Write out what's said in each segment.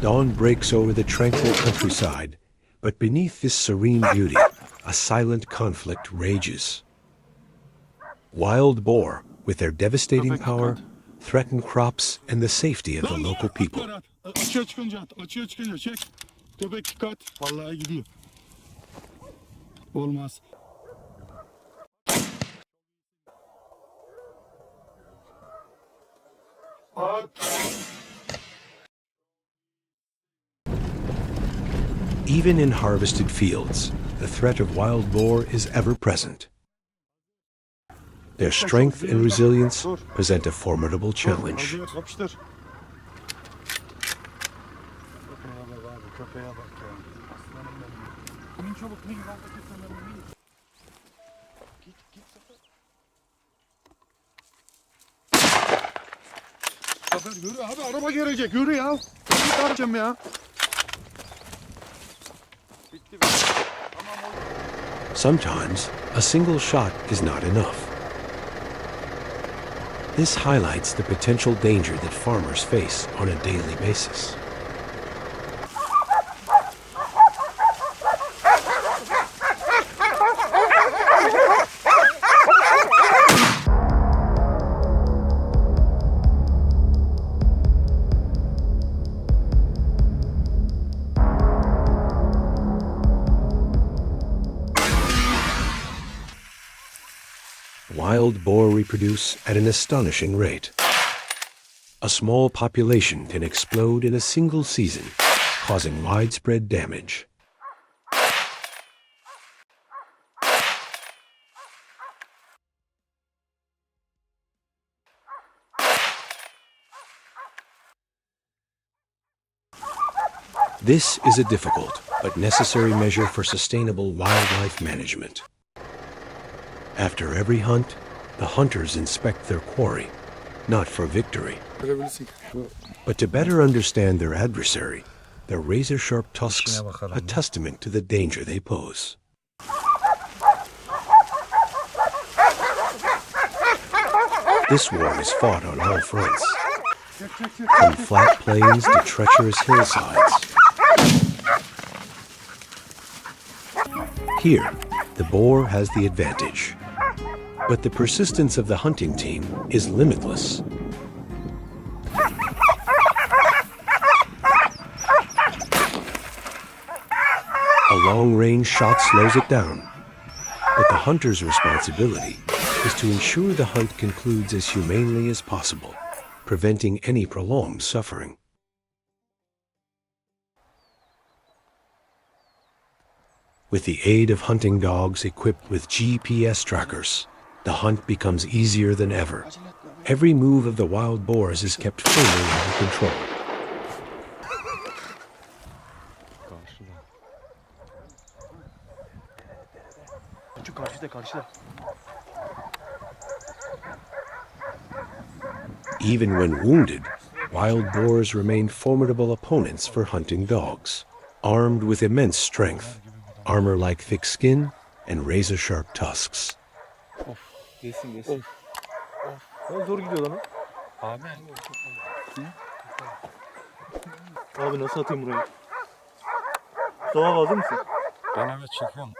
Dawn breaks over the tranquil countryside, but beneath this serene beauty, a silent conflict rages. Wild boar, with their devastating power, threaten crops and the safety of the local people. Açığa çıkınca at, açığa çıkınca çek. Köpek dikkat. Vallahi gidiyor. Olmaz. Even in harvested fields, the threat of wild boar is ever present. Their strength and resilience present a formidable challenge. Yürü abi, araba gelecek, yürü ya. Çıkaracağım ya. Sometimes, a single shot is not enough. This highlights the potential danger that farmers face on a daily basis. Wild boar reproduce at an astonishing rate. A small population can explode in a single season, causing widespread damage. This is a difficult but necessary measure for sustainable wildlife management. After every hunt, the hunters inspect their quarry, not for victory, but to better understand their adversary. Their razor-sharp tusks, a testament to the danger they pose. This war is fought on all fronts, from flat plains to treacherous hillsides. Here, the boar has the advantage. But the persistence of the hunting team is limitless. A long-range shot slows it down, but the hunter's responsibility is to ensure the hunt concludes as humanely as possible, preventing any prolonged suffering. With the aid of hunting dogs equipped with GPS trackers, the hunt becomes easier than ever. Every move of the wild boars is kept firmly under control. Even when wounded, wild boars remain formidable opponents for hunting dogs, armed with immense strength, armor like thick skin, and razor-sharp tusks. Yesin. Zor gidiyor lan o. Abi. Abi nasıl atayım burayı? Mustafa hazır mısın? Ben evet çekiyorum.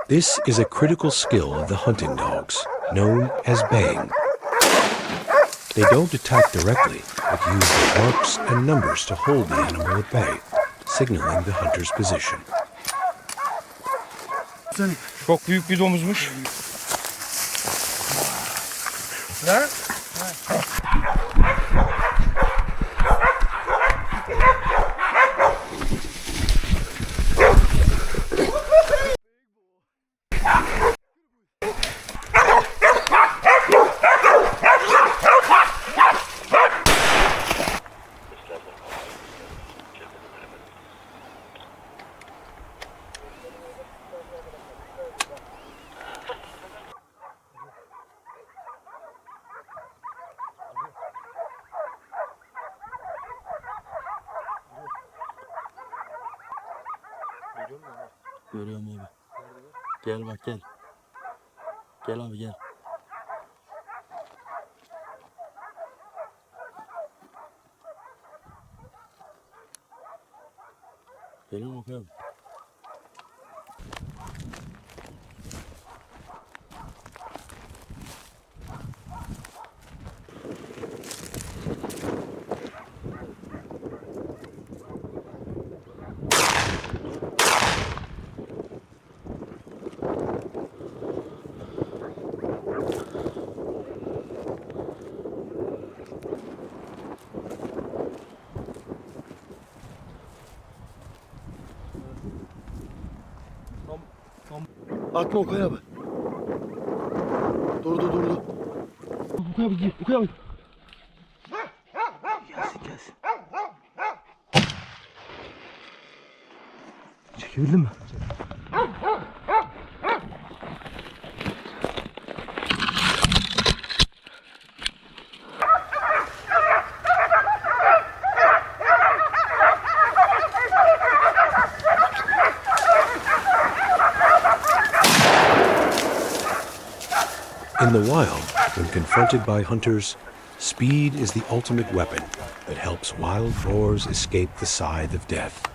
This is a critical skill of the hunting dogs, known as baying. They don't attack directly, but use their marks and numbers to hold the animal at bay, signaling the hunter's position. Çok büyük bir domuzmuş. Ne? Görüyorum abi. Gel bak gel. Gel abi gel. Geliyor bak abi. Atma Okay abi. Durdu. Okay abi git. Okay abi. Gelsin. Çekebildin mi? In the wild, when confronted by hunters, speed is the ultimate weapon that helps wild boars escape the scythe of death.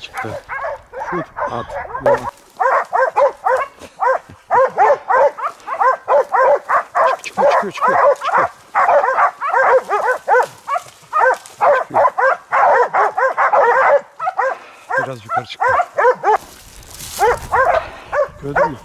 Çıktı. Şut. At. Çıkıyor. Biraz yukarı çıktı. Gördün mü?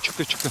Çıktı. Çıktı.